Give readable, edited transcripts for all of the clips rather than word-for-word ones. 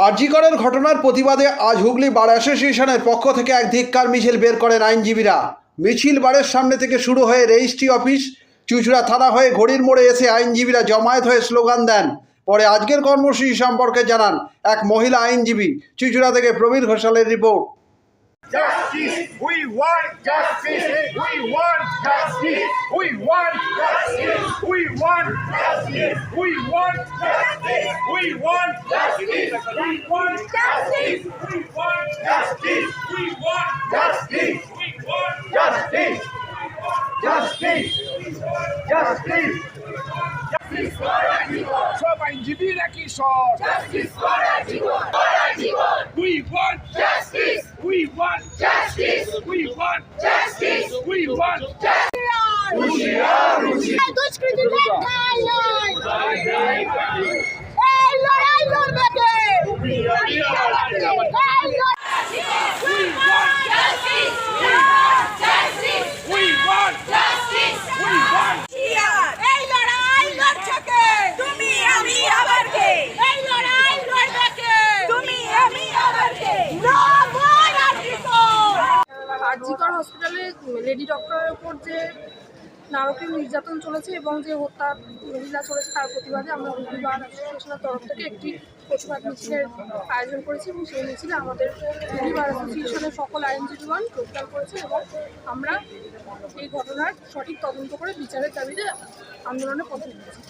আরজিকরের ঘটনার প্রতিবাদে আজ হুগলি বার অ্যাসোসিয়েশনের পক্ষ থেকে এক ধিক্কার মিছিল বের করেন আইনজীবীরা। মিছিল বারের সামনে থেকে শুরু হয়ে রেজিস্ট্রি অফিস, চুঁচুড়া থানা হয়ে ঘড়ির মোড়ে এসে আইনজীবীরা জমায়েত হয়ে স্লোগান দেন। পরে আজকের কর্মসূচি সম্পর্কে জানান এক মহিলা আইনজীবী। চুঁচুড়া থেকে প্রবীর ঘোষালের report. Justice, we want justice, we want justice, we want justice, we want justice, we want justice, we want justice, we want justice, we want justice, we want justice, we want justice, justice, justice. সব আইনজীবীরা কি সব We want justice. We want justice. We want justice. We want justice. দুষ্কৃতীদের ঠাঁই নয়। এই লড়াই লড়বে কে? We want justice. We want justice. We want. এই লড়াই লড়ছে কে? তুমি আমি আবার কে? এই লড়াই লড়বে কে? তুমি আমি আবার কে? আরজিকর হসপিটালে লেডি ডক্টরের উপর যে নারকীয় নির্যাতন চলেছে এবং যে হত্যা মহিলা চলেছে তার প্রতিবাদে আমরা হুগলি বার অ্যাসোসিয়েশনের তরফ থেকে একটি প্রতিবাদ মিছিলের আয়োজন করেছি এবং সেই মিছিলে আমাদের হুগলি বার অ্যাসোসিয়েশনের সকল আইনজীবীগণ যোগদান করেছে এবং আমরা এই ঘটনার সঠিক তদন্ত করে বিচারের দাবিতে আন্দোলনে পথে নেমেছি।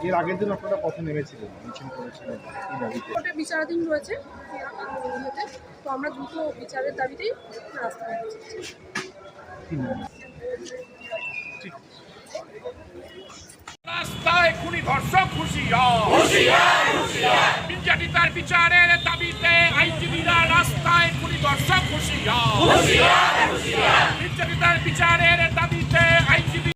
এর আগের দিন আপনারা পথে নেমেছিলেন, মিছিল করেছিলেন এই দাবিতে। কোর্টে বিচারাধীন রয়েছে ইয়েতে, তো আমরা দ্রুত বিচারের দাবিতেই রাস্তায় নেমেছি। রাস্তায় খুনি ধর্ষক হুঁশিয়ার নির্যাতিতার বিচারের দাবিতে আইনজীবীরা রাস্তায় খুনি ধর্ষক হুঁশিয়ার নির্যাতিতার বিচারের দাবিতে